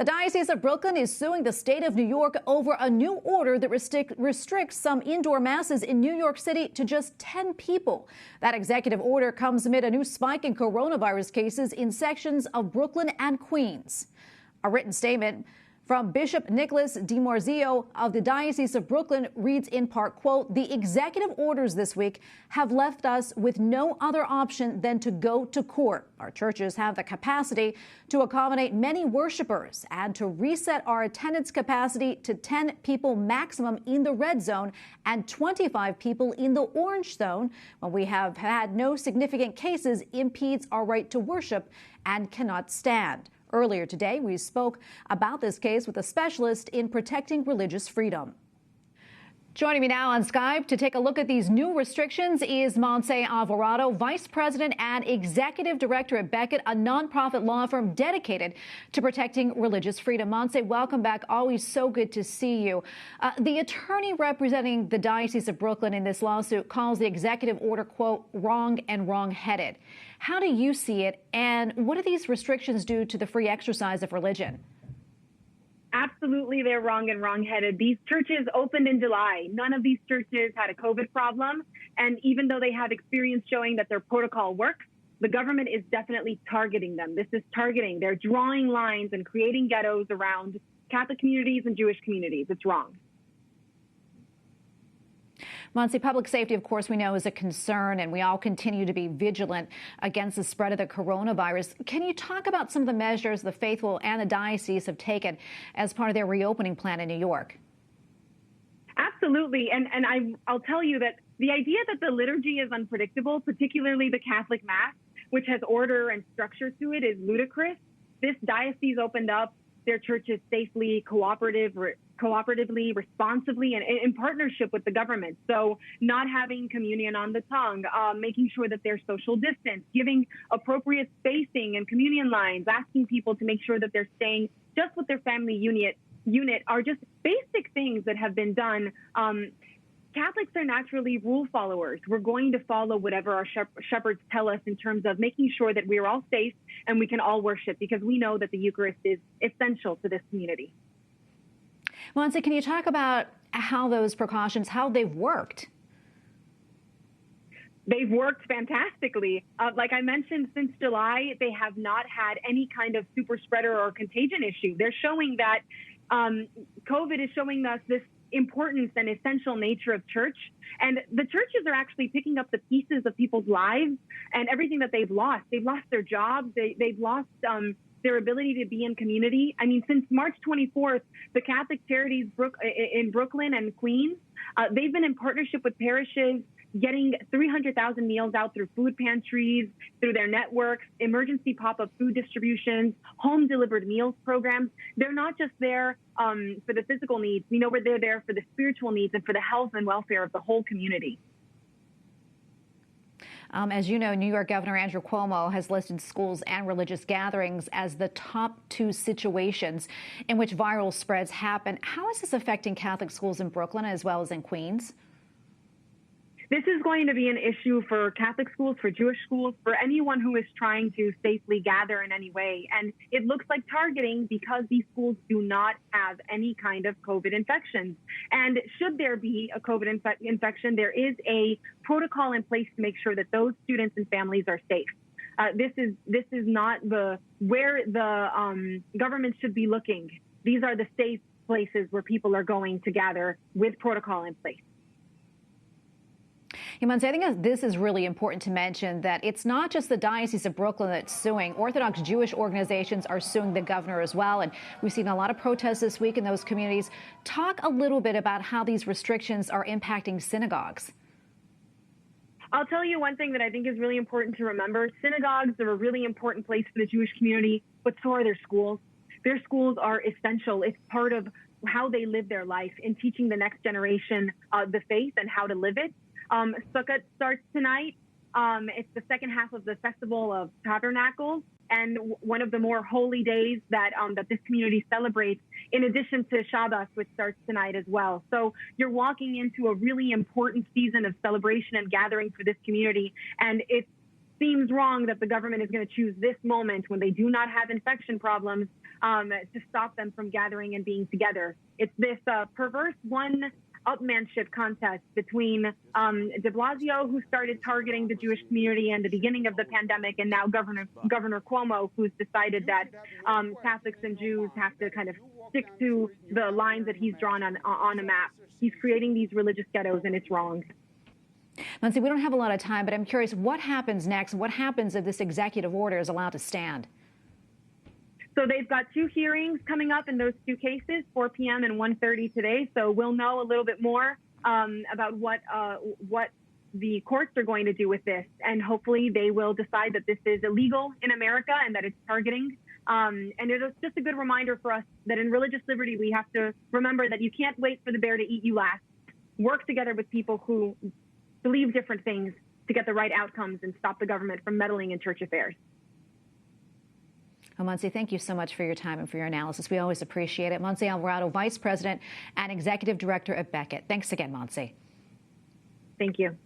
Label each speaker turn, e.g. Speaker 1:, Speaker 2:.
Speaker 1: The Diocese of Brooklyn is suing the state of New York over a new order that restricts some indoor masses in New York City to just 10 people. That executive order comes amid a new spike in coronavirus cases in sections of Brooklyn and Queens. A written statement from Bishop Nicholas DiMarzio of the Diocese of Brooklyn reads in part, quote, "The executive orders this week have left us with no other option than to go to court. Our churches have the capacity to accommodate many worshipers and to reset our attendance capacity to 10 people maximum in the red zone and 25 people in the orange zone when we have had no significant cases impedes our right to worship and cannot stand." Earlier today, we spoke about this case with a specialist in protecting religious freedom. Joining me now on Skype to take a look at these new restrictions is Montse Alvarado, Vice President and Executive Director at Becket, a nonprofit law firm dedicated to protecting religious freedom. Montse, welcome back. Always so good to see you. The attorney representing the Diocese of Brooklyn in this lawsuit calls the executive order, quote, wrong and wrong-headed. How do you see it, and what do these restrictions do to the free exercise of religion?
Speaker 2: Absolutely, they're wrong and wrong-headed. These churches opened in July. None of these churches had a COVID problem. And even though they have experience showing that their protocol works, the government is definitely targeting them. This is targeting. They're drawing lines and creating ghettos around Catholic communities and Jewish communities. It's wrong.
Speaker 1: Montse, public safety, of course, we know is a concern, and we all continue to be vigilant against the spread of the coronavirus. Can you talk about some of the measures the faithful and the diocese have taken as part of their reopening plan in New York?
Speaker 2: Absolutely. And I'll tell you that the idea that the liturgy is unpredictable, particularly the Catholic Mass, which has order and structure to it, is ludicrous. This diocese opened up their churches safely, cooperatively, responsibly, and in partnership with the government. So not having communion on the tongue, making sure that they're social distance, giving appropriate spacing and communion lines, asking people to make sure that they're staying just with their family unit are just basic things that have been done. Catholics are naturally rule followers. We're going to follow whatever our shepherds tell us in terms of making sure that we're all safe and we can all worship, because we know that the Eucharist is essential to this community.
Speaker 1: Montse, can you talk about how those precautions, how they've worked?
Speaker 2: They've worked fantastically. Like I mentioned, since July, they have not had any kind of super spreader or contagion issue. They're showing that COVID is showing us this importance and essential nature of church. And the churches are actually picking up the pieces of people's lives and everything that they've lost. They've lost their jobs. They've lost their ability to be in community. I mean, since March 24th, the Catholic Charities in Brooklyn and Queens, they've been in partnership with parishes, getting 300,000 meals out through food pantries, through their networks, emergency pop-up food distributions, home-delivered meals programs. They're not just there for the physical needs. We know they're there for the spiritual needs and for the health and welfare of the whole community.
Speaker 1: As you know, New York Governor Andrew Cuomo has listed schools and religious gatherings as the top two situations in which viral spreads happen. How is this affecting Catholic schools in Brooklyn as well as in Queens?
Speaker 2: This is going to be an issue for Catholic schools, for Jewish schools, for anyone who is trying to safely gather in any way. And it looks like targeting because these schools do not have any kind of COVID infections. And should there be a COVID infection, there is a protocol in place to make sure that those students and families are safe. This is not where the government should be looking. These are the safe places where people are going to gather with protocol in place.
Speaker 1: Montse, I think this is really important to mention, that it's not just the Diocese of Brooklyn that's suing. Orthodox Jewish organizations are suing the governor as well, and we've seen a lot of protests this week in those communities. Talk a little bit about how these restrictions are impacting synagogues.
Speaker 2: I'll tell you one thing that I think is really important to remember. Synagogues are a really important place for the Jewish community, but so are their schools. Their schools are essential. It's part of how they live their life in teaching the next generation the faith and how to live it. Sukkot starts tonight. It's the second half of the Festival of Tabernacles, and one of the more holy days that this community celebrates, in addition to Shabbos, which starts tonight as well. So you're walking into a really important season of celebration and gathering for this community, and it's seems wrong that the government is going to choose this moment when they do not have infection problems to stop them from gathering and being together. It's this perverse one-upmanship contest between de Blasio, who started targeting the Jewish community in the beginning of the pandemic, and now Governor Cuomo, who's decided that Catholics and Jews have to kind of stick to the lines that he's drawn on a map. He's creating these religious ghettos, and it's wrong.
Speaker 1: Montse, we don't have a lot of time, but I'm curious, what happens next? What happens if this executive order is allowed to stand?
Speaker 2: So they've got 2 hearings coming up in those 2 cases, 4 p.m. and 1:30 today. So we'll know a little bit more about what the courts are going to do with this. And hopefully they will decide that this is illegal in America and that it's targeting. And it's just a good reminder for us that in religious liberty, we have to remember that you can't wait for the bear to eat you last. Work together with people who believe different things to get the right outcomes and stop the government from meddling in church affairs.
Speaker 1: Well, Montse, thank you so much for your time and for your analysis. We always appreciate it. Montse Alvarado, Vice President and Executive Director at Becket. Thanks again, Montse.
Speaker 2: Thank you.